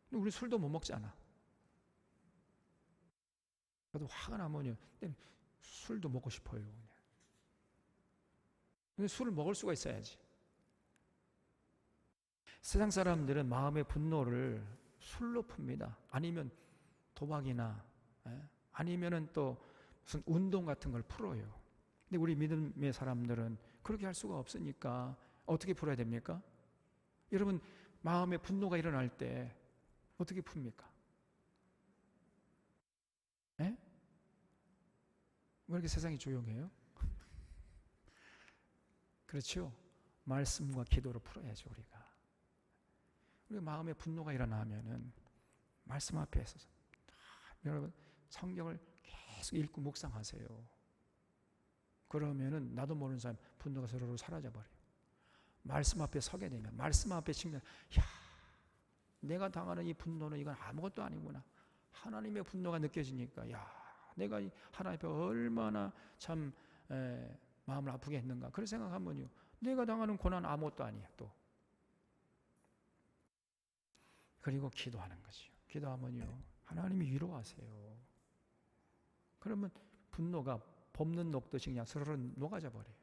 근데 우리 술도 못 먹잖아. 그래도 화가 나면요, 술도 먹고 싶어요. 그냥. 근데 술을 먹을 수가 있어야지. 세상 사람들은 마음의 분노를 술로 풉니다. 아니면 도박이나 아니면은 또 무슨 운동 같은 걸 풀어요. 근데 우리 믿음의 사람들은 그렇게 할 수가 없으니까 어떻게 풀어야 됩니까? 여러분, 마음의 분노가 일어날 때 어떻게 풉니까? 왜 이렇게 세상이 조용해요? 그렇죠? 말씀과 기도로 풀어야죠. 우리 마음에 분노가 일어나면은 말씀 앞에 서서 여러분 성경을 계속 읽고 묵상하세요. 그러면은 나도 모르는 사람 분노가 서로 사라져버려요. 말씀 앞에 서게 되면, 말씀 앞에 측면, 내가 당하는 이 분노는 이건 아무것도 아니구나. 하나님의 분노가 느껴지니까, 내가 하나님 앞에 얼마나 참 마음을 아프게 했는가. 그런 생각하면요, 내가 당하는 고난은 아무것도 아니에요. 또 그리고 기도하는 거죠. 기도하면요, 하나님이 위로하세요. 그러면 분노가 볶는 녹듯이 그냥 스르르 녹아져 버려요.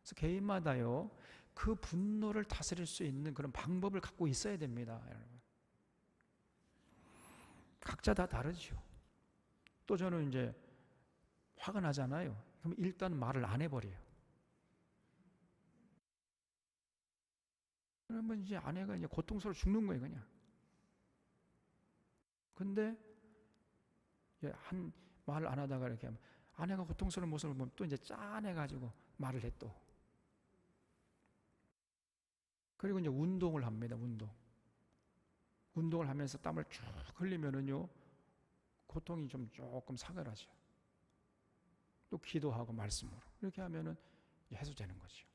그래서 개인마다요, 그 분노를 다스릴 수 있는 그런 방법을 갖고 있어야 됩니다, 여러분. 각자 다 다르죠. 또 저는 이제 화가 나잖아요. 그럼 일단 말을 안 해버려요. 그러면 이제 아내가 이제 고통스러워 죽는 거예요, 그냥. 근데 한 말을 안 하다가 이렇게 하면 아내가 고통스러운 모습을 보면 또 이제 짠해가지고 말을 해 또. 그리고 이제 운동을 합니다, 운동을 하면서 땀을 쭉 흘리면은요, 고통이 좀 조금 사그라져요. 또 기도하고 말씀으로. 이렇게 하면은 해소되는 거죠.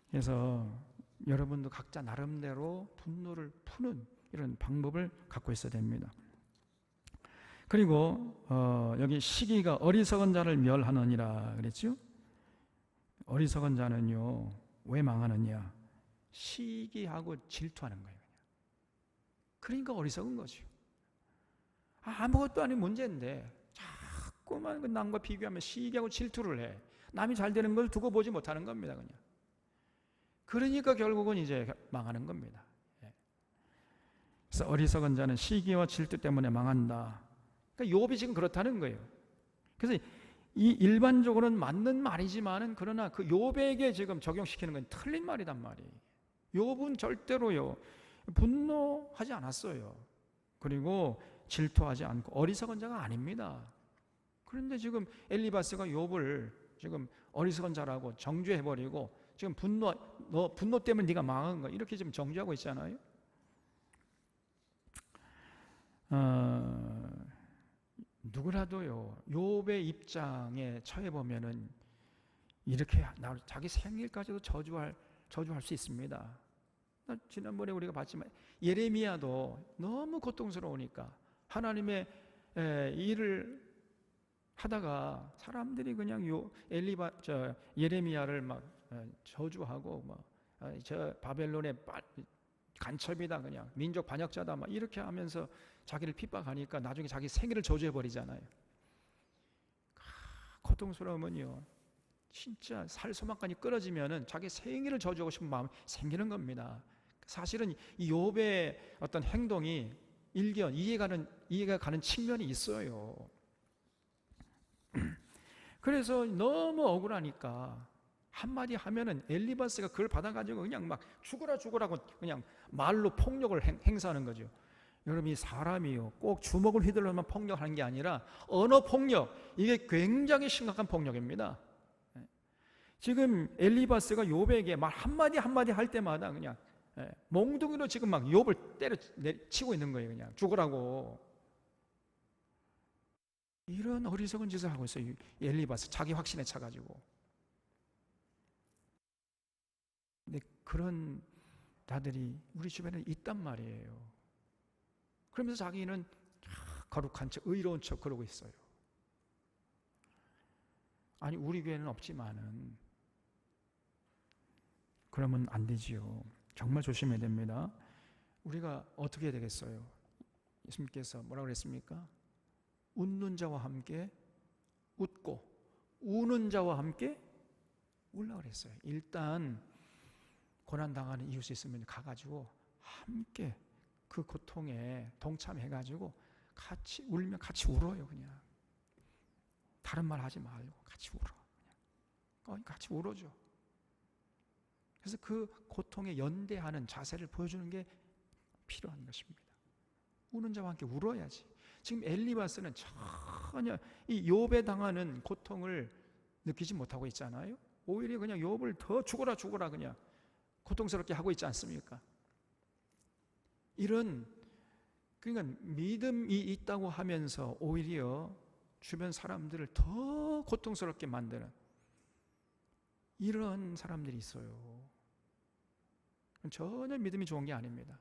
그래서 여러분도 각자 나름대로 분노를 푸는 이런 방법을 갖고 있어야 됩니다. 그리고 여기 시기가 어리석은 자를 멸하느니라 그랬죠? 어리석은 자는요, 왜 망하느냐? 시기하고 질투하는 거예요. 그러니까 어리석은 거죠. 아무것도 아닌 문제인데 자꾸만 그 남과 비교하면 시기하고 질투를 해. 남이 잘 되는 걸 두고 보지 못하는 겁니다, 그냥. 그러니까 결국은 이제 망하는 겁니다. 그래서 어리석은 자는 시기와 질투 때문에 망한다. 그러니까 욥이 지금 그렇다는 거예요. 그래서 이 일반적으로는 맞는 말이지만은 그러나 그 욥에게 지금 적용시키는 건 틀린 말이단 말이에요. 욥은 절대로요, 분노하지 않았어요. 그리고 질투하지 않고 어리석은 자가 아닙니다. 그런데 지금 엘리바스가 욥을 지금 어리석은 자라고 정죄해버리고 지금 너 분노 때문에 네가 망한 거 이렇게 지금 정죄하고 있잖아요. 누구라도요, 욥의 입장에 처해 보면은 이렇게 자기 생일까지도 저주할 수 있습니다. 지난번에 우리가 봤지만 예레미야도 너무 고통스러우니까 하나님의 일을 하다가 사람들이 그냥 예레미야를 막 저주하고 저 바벨론의 간첩이다, 그냥 민족 반역자다, 막 이렇게 하면서 자기를 핍박하니까 나중에 자기 생일을 저주해 버리잖아요. 고통스러우면요, 진짜 살 소망까지 끊어지면은 자기 생일을 저주하고 싶은 마음이 생기는 겁니다. 사실은 이 욥의 어떤 행동이 이해가 가는 측면이 있어요. 그래서 너무 억울하니까 한마디 하면은 엘리바스가 그걸 받아가지고 그냥 막 죽으라고 그냥 말로 폭력을 행사하는 거죠. 여러분, 이 사람이요, 꼭 주먹을 휘둘러만 폭력하는 게 아니라 언어 폭력, 이게 굉장히 심각한 폭력입니다. 지금 엘리바스가 욥에게 말 한마디 할 때마다 그냥 몽둥이로 지금 막 욥을 때려치고 있는 거예요. 그냥 죽으라고. 이런 어리석은 짓을 하고 있어요, 엘리바스. 자기 확신에 차가지고. 근데 그런 자들이 우리 주변에 있단 말이에요. 그러면서 자기는 거룩한 척, 의로운 척 그러고 있어요. 아니, 우리 교회는 없지만은 그러면 안 되지요. 정말 조심해야 됩니다. 우리가 어떻게 해야 되겠어요? 예수님께서 뭐라고 그랬습니까? 웃는 자와 함께 웃고 우는 자와 함께 울라 그랬어요. 일단 고난당하는 이웃이 있으면 가가지고 함께 그 고통에 동참해가지고 같이 울면 같이 울어요. 그냥 다른 말 하지 말고 같이 울어. 그냥 같이 울어줘. 그래서 그 고통에 연대하는 자세를 보여주는 게 필요한 것입니다. 우는 자와 함께 울어야지. 지금 엘리바스는 전혀 이 욥에 당하는 고통을 느끼지 못하고 있잖아요. 오히려 그냥 욥을 더 죽어라 그냥 고통스럽게 하고 있지 않습니까? 그러니까 믿음이 있다고 하면서 오히려 주변 사람들을 더 고통스럽게 만드는 이런 사람들이 있어요. 전혀 믿음이 좋은 게 아닙니다.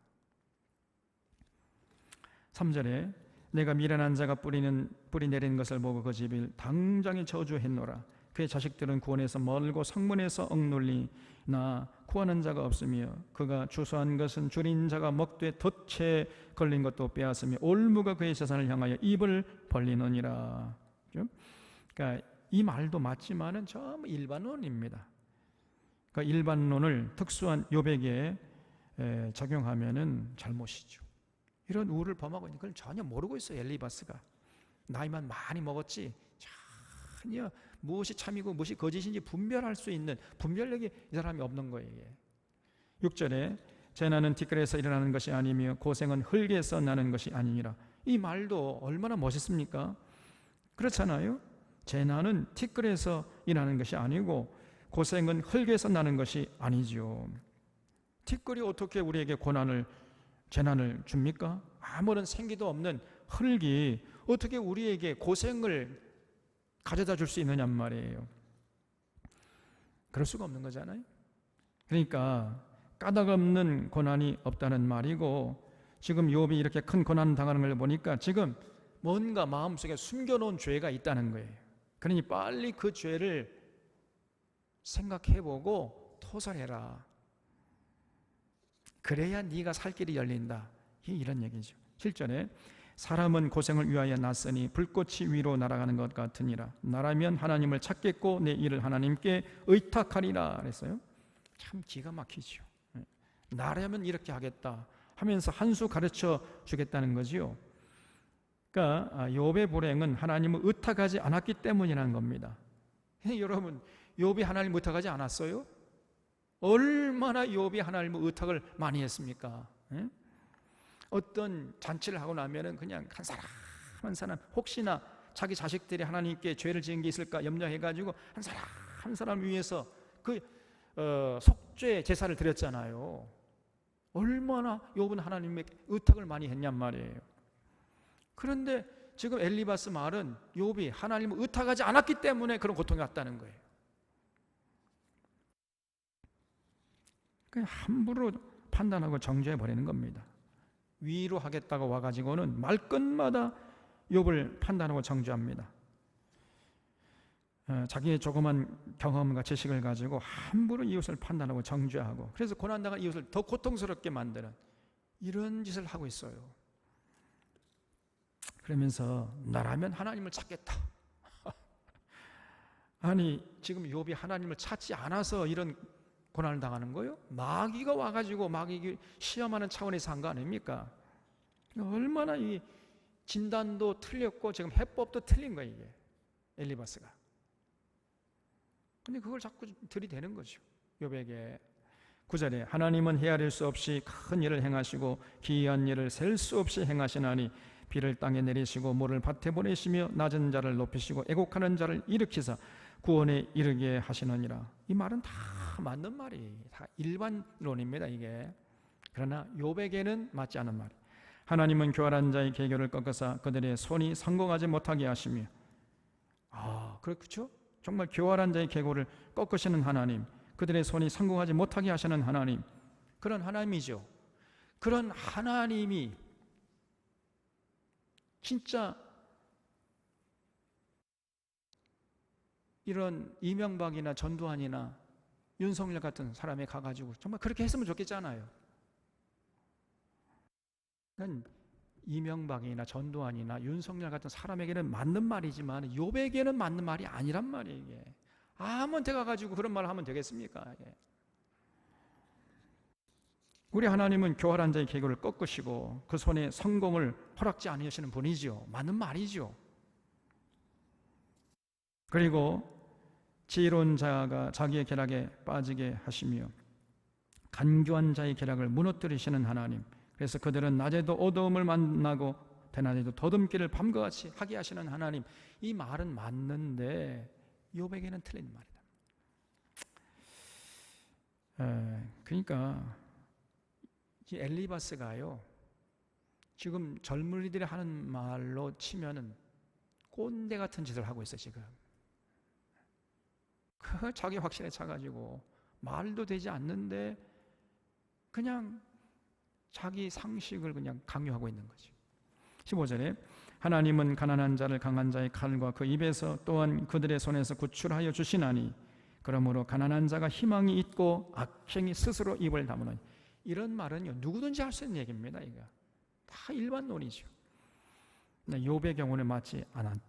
3절에 내가 미련한 자가 뿌리 내리는 것을 보고 그 집을 당장에 저주했노라. 그의 자식들은 구원에서 멀고 성문에서 억눌리나 구하는 자가 없으며 그가 주소한 것은 줄인 자가 먹되 덫에 걸린 것도 빼앗으며 올무가 그의 재산을 향하여 입을 벌리느니라. 그러니까 이 말도 맞지만은 전부 일반론입니다. 그러니까 일반론을 특수한 욥에게 적용하면은 잘못이죠. 이런 우를 범하고 있는 걸 전혀 모르고 있어요. 엘리바스가 나이만 많이 먹었지 전혀 무엇이 참이고 무엇이 거짓인지 분별할 수 있는 분별력이 이 사람이 없는 거예요. 6절에 재난은 티끌에서 일어나는 것이 아니며 고생은 흙에서 나는 것이 아니니라. 이 말도 얼마나 멋있습니까? 그렇잖아요. 재난은 티끌에서 일어나는 것이 아니고 고생은 흙에서 나는 것이 아니죠. 티끌이 어떻게 우리에게 고난을 재난을 줍니까? 아무런 생기도 없는 흙이 어떻게 우리에게 고생을 가져다 줄 수 있느냐 말이에요. 그럴 수가 없는 거잖아요. 그러니까 까닭 없는 고난이 없다는 말이고, 지금 욥이 이렇게 큰 고난 당하는 걸 보니까 지금 뭔가 마음속에 숨겨놓은 죄가 있다는 거예요. 그러니 빨리 그 죄를 생각해보고 토설해라. 그래야 네가 살 길이 열린다. 이런 얘기죠. 7절에 사람은 고생을 위하여 났으니 불꽃이 위로 날아가는 것 같으니라. 나라면 하나님을 찾겠고 내 일을 하나님께 의탁하리라 그랬어요. 참 기가 막히죠. 나라면 이렇게 하겠다 하면서 한 수 가르쳐 주겠다는 거지요. 그러니까 욥의 불행은 하나님을 의탁하지 않았기 때문이라는 겁니다. 여러분, 욥이 하나님을 의탁하지 않았어요? 얼마나 욥이 하나님을 의탁을 많이 했습니까? 어떤 잔치를 하고 나면은 그냥 한 사람 혹시나 자기 자식들이 하나님께 죄를 지은 게 있을까 염려해가지고 한 사람 위해서 그 속죄 제사를 드렸잖아요. 얼마나 욥은 하나님의 의탁을 많이 했냔 말이에요. 그런데 지금 엘리바스 말은 욥이 하나님을 의탁하지 않았기 때문에 그런 고통이 왔다는 거예요. 그냥 함부로 판단하고 정죄해 버리는 겁니다. 위로하겠다고 와가지고는 말끝마다 욥을 판단하고 정죄합니다. 자기의 조그만 경험과 지식을 가지고 함부로 이웃을 판단하고 정죄하고, 그래서 고난당한 이웃을 더 고통스럽게 만드는 이런 짓을 하고 있어요. 그러면서 나라면 하나님을 찾겠다. 아니 지금 욥이 하나님을 찾지 않아서 이런 고난을 당하는 거예요? 마귀가 와가지고 마귀 시험하는 차원에서 한 거 아닙니까? 얼마나 이 진단도 틀렸고 지금 해법도 틀린 거예요, 이게 엘리바스가. 근데 그걸 자꾸 들이대는 거죠, 욥에게. 9절에 하나님은 헤아릴 수 없이 큰 일을 행하시고 기이한 일을 셀 수 없이 행하시나니 비를 땅에 내리시고 모를 밭에 보내시며 낮은 자를 높이시고 애곡하는 자를 일으키사 구원에 이르게 하시느니라. 이 말은 다 맞는 말이, 다 일반론입니다 이게. 그러나 욥에게는 맞지 않은 말이. 하나님은 교활한 자의 계교를 꺾으사 그들의 손이 성공하지 못하게 하시며. 그렇죠? 정말 교활한 자의 계교를 꺾으시는 하나님, 그들의 손이 성공하지 못하게 하시는 하나님, 그런 하나님이죠. 그런 하나님이 진짜 이런 이명박이나 전두환이나 윤석열 같은 사람에 가가지고 정말 그렇게 했으면 좋겠잖아요. 그러니까 이명박이나 전두환이나 윤석열 같은 사람에게는 맞는 말이지만 욥에게는 맞는 말이 아니란 말이에요. 이게 아무한테 가가지고 그런 말을 하면 되겠습니까? 우리 하나님은 교활한 자의 계교를 꺾으시고 그 손에 성공을 허락지 않으시는 분이죠. 맞는 말이죠. 그리고 지혜로운 자가 자기의 계략에 빠지게 하시며 간교한 자의 계략을 무너뜨리시는 하나님, 그래서 그들은 낮에도 어두움을 만나고 대낮에도 더듬기를 밤과 같이 하게 하시는 하나님. 이 말은 맞는데 욥에게는 틀린 말이다. 그러니까 이 엘리바스가요, 지금 젊은이들이 하는 말로 치면은 꼰대 같은 짓을 하고 있어요 지금. 그 자기 확신에 차가지고 말도 되지 않는데 그냥 자기 상식을 그냥 강요하고 있는 거죠. 15절에 하나님은 가난한 자를 강한 자의 칼과 그 입에서 또한 그들의 손에서 구출하여 주시나니 그러므로 가난한 자가 희망이 있고 악행이 스스로 입을 다무나니. 이런 말은요 누구든지 할 수 있는 얘기입니다. 이거 다 일반론이죠. 욥의 경우는 맞지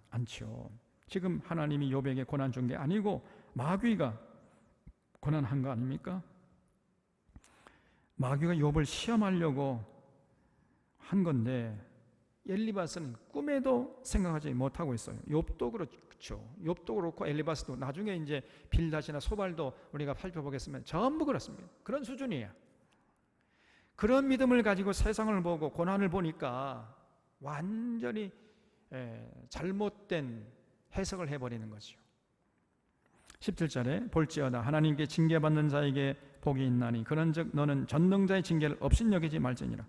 않죠. 지금 하나님이 욥에게 고난 준 게 아니고 마귀가 고난한 거 아닙니까? 마귀가 욥을 시험하려고 한 건데 엘리바스는 꿈에도 생각하지 못하고 있어요. 욥도 그렇죠. 욥도 그렇고 엘리바스도 나중에 이제 빌닷이나 소발도 우리가 살펴보겠으면 전부 그렇습니다. 그런 수준이에요. 그런 믿음을 가지고 세상을 보고 고난을 보니까 완전히 잘못된 해석을 해버리는 거죠. 17절에 볼지어다 하나님께 징계받는 자에게 복이 있나니 그런즉 너는 전능자의 징계를 업신여기지 말지니라.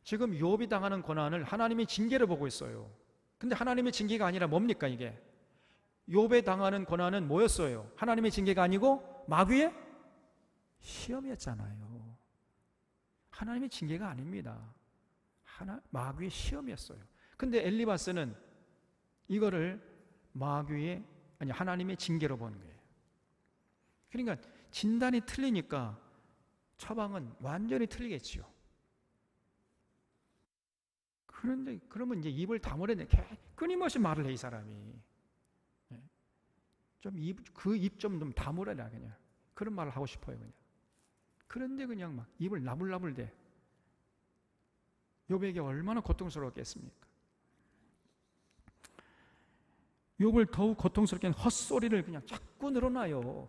지금 욥이 당하는 고난을 하나님이 징계로 보고 있어요. 근데 하나님의 징계가 아니라 뭡니까 이게? 욥에 당하는 고난은 뭐였어요? 하나님의 징계가 아니고 마귀의 시험이었잖아요. 하나님의 징계가 아닙니다. 마귀의 시험이었어요. 근데 엘리바스는 이거를 하나님의 징계로 보는 거예요. 그러니까 진단이 틀리니까 처방은 완전히 틀리겠지요. 그런데 그러면 이제 입을 다물어야 돼. 끊임없이 말을 해 이 사람이. 좀 그 입 좀 다물어라 그냥. 그런 말을 하고 싶어요 그냥. 그런데 그냥 막 입을 나불나불 대. 욥에게 얼마나 고통스러웠겠습니까? 욥을 더욱 고통스럽게 하는 헛소리를 그냥 자꾸 늘어나요.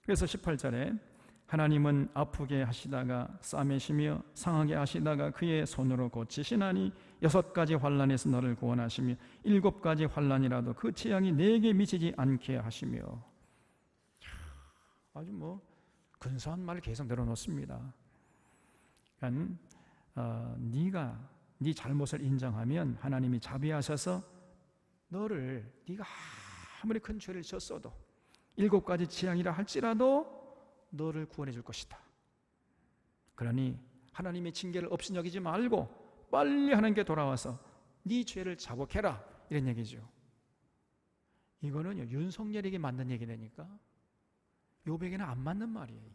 그래서 18절에 하나님은 아프게 하시다가 싸매시며 상하게 하시다가 그의 손으로 고치시나니 6가지 환난에서 너를 구원하시며 7가지 환난이라도 그 재앙이 내게 미치지 않게 하시며. 아주 근사한 말을 계속 늘어놓습니다. 그러니까 네가 네 잘못을 인정하면 하나님이 자비하셔서 네가 아무리 큰 죄를 졌어도 7가지 재앙이라 할지라도 너를 구원해 줄 것이다. 그러니 하나님의 징계를 업신여기지 말고 빨리 하나님께 돌아와서 네 죄를 자복해라 이런 얘기죠. 이거는요 윤석열에게 맞는 얘기 되니까 욥에게는 안 맞는 말이에요.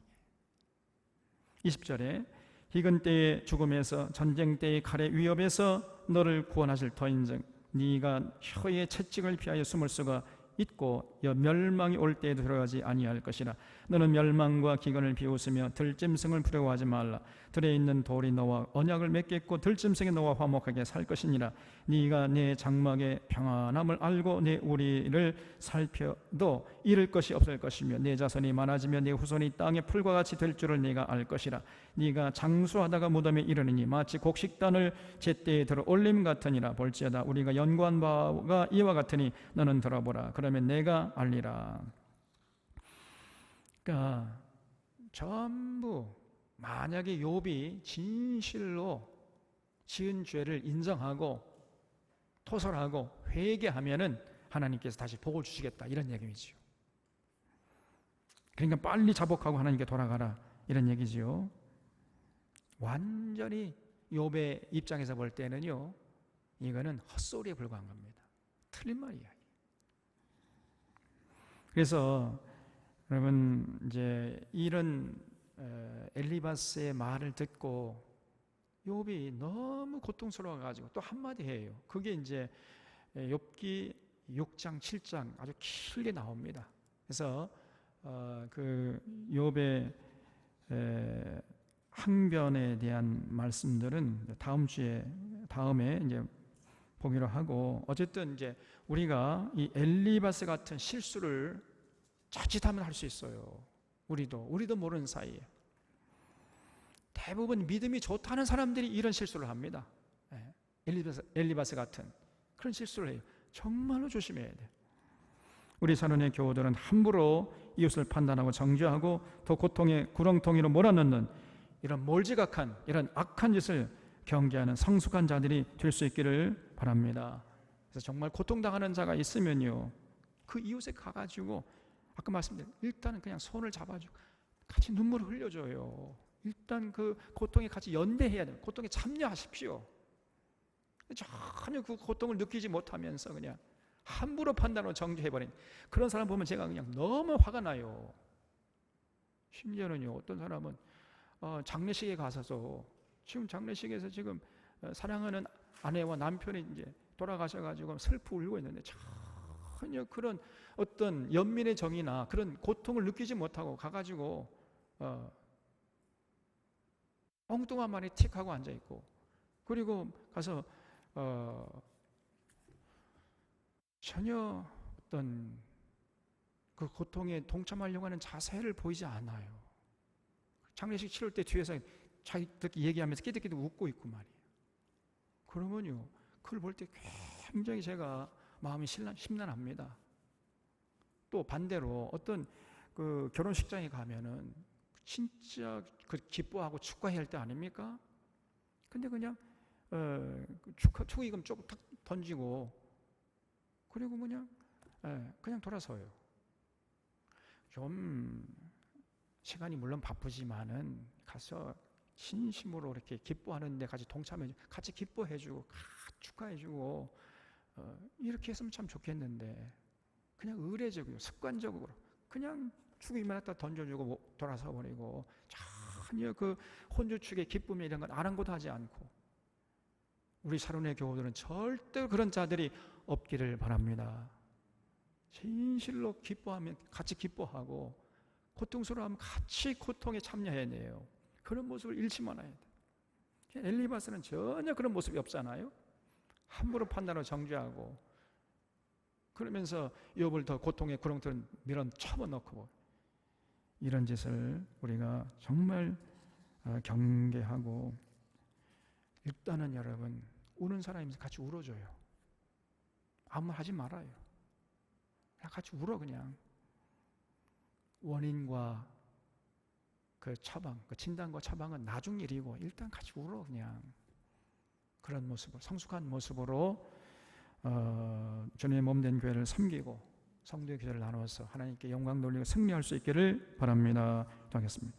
20절에 희근 때의 죽음에서 전쟁 때의 칼의 위협에서 너를 구원하실 터인즉 네가 혀의 채찍을 피하여 숨을 수가 있고 멸망이 올 때에도 들어가지 아니할 것이라. 너는 멸망과 기근을 비웃으며 들짐승을 부러워하지 말라. 들에 있는 돌이 너와 언약을 맺겠고 들짐승이 너와 화목하게 살 것이니라. 네가 내 장막의 평안함을 알고 내 우리를 살펴도 잃을 것이 없을 것이며 내 자손이 많아지며 내 후손이 땅의 풀과 같이 될 줄을 네가 알 것이라. 네가 장수하다가 무덤에 이르느니 마치 곡식단을 제때에 들어 올림 같으니라. 볼지어다 우리가 연구한 바가 이와 같으니 너는 들어보라. 그러면 내가 알리라. 그러니까 전부 만약에 욥이 진실로 지은 죄를 인정하고 토설하고 회개하면은 하나님께서 다시 복을 주시겠다 이런 얘기죠. 그러니까 빨리 자복하고 하나님께 돌아가라 이런 얘기지요. 완전히 욥의 입장에서 볼 때는요 이거는 헛소리에 불과한 겁니다. 틀린 말이야. 그래서 여러분 이제 이런 엘리바스의 말을 듣고 욥이 너무 고통스러워 가지고 또 한마디 해요. 그게 이제 욥기 6장 7장 아주 길게 나옵니다. 그래서 그 욥의 항변에 대한 말씀들은 다음에 이제 보기로 하고, 어쨌든 이제 우리가 이 엘리바스 같은 실수를 자칫하면 할 수 있어요. 우리도 모르는 사이에 대부분 믿음이 좋다는 사람들이 이런 실수를 합니다. 엘리바스 같은 그런 실수를 해요. 정말로 조심해야 돼. 우리 사론의 교우들은 함부로 이웃을 판단하고 정죄하고 더 고통의 구렁텅이로 몰아넣는 이런 몰지각한 이런 악한 짓을 경계하는 성숙한 자들이 될 수 있기를 바랍니다. 그래서 정말 고통당하는 자가 있으면요 그 이웃에 가가지고 아까 말씀드린 일단은 그냥 손을 잡아주고 같이 눈물을 흘려줘요. 일단 그 고통에 같이 연대해야 돼요. 고통에 참여하십시오. 전혀 그 고통을 느끼지 못하면서 그냥 함부로 판단하고 정죄해버린 그런 사람 보면 제가 그냥 너무 화가 나요. 심지어는요 어떤 사람은 장례식에 가서서 지금 장례식에서 지금 사랑하는 아내와 남편이 이제 돌아가셔가지고 슬프 울고 있는데 전혀 그런 어떤 연민의 정이나 그런 고통을 느끼지 못하고 가가지고 엉뚱한 말에 틱 하고 앉아 있고, 그리고 가서 전혀 어떤 그 고통에 동참하려고 하는 자세를 보이지 않아요. 장례식 치를 때 뒤에서 자기들끼리 얘기하면서 끼득끼득 웃고 있고 말이에요. 그러면요, 그걸 볼 때 굉장히 제가 마음이 심란합니다. 또 반대로 어떤 그 결혼식장에 가면은 진짜 그 기뻐하고 축하해야 할 때 아닙니까? 근데 그냥 축의금 조금 탁 던지고, 그리고 그냥 돌아서요. 좀 시간이 물론 바쁘지만은 가서 진심으로 이렇게 기뻐하는데 같이 동참해, 같이 기뻐해주고 축하해주고 이렇게 했으면 참 좋겠는데, 그냥 의례적으로 습관적으로 그냥 축의금을 갖다 던져주고 돌아서 버리고, 전혀 그 혼주축의 기쁨이 이런 건 아랑곳 하지 않고, 우리 사론의 교우들은 절대 그런 자들이 없기를 바랍니다. 진실로 기뻐하면 같이 기뻐하고, 고통스러워하면 같이 고통에 참여해내요. 그런 모습을 잃지 말아야 돼. 엘리바스는 전혀 그런 모습이 없잖아요. 함부로 판단하고 정죄하고, 그러면서 욥을 더 고통의 구렁텅이로 밀어쳐넣고, 이런 짓을 우리가 정말 경계하고, 일단은 여러분, 우는 사람이면서 같이 울어줘요. 아무 말 하지 말아요. 그냥 같이 울어. 그냥 원인과 그 처방, 그 진단과 처방은 나중 일이고 일단 같이 울어. 그냥 그런 모습으로, 성숙한 모습으로 주님의 몸된 교회를 섬기고 성도의 기도를 나누어서 하나님께 영광 돌리고 승리할 수 있기를 바랍니다. 기도하겠습니다.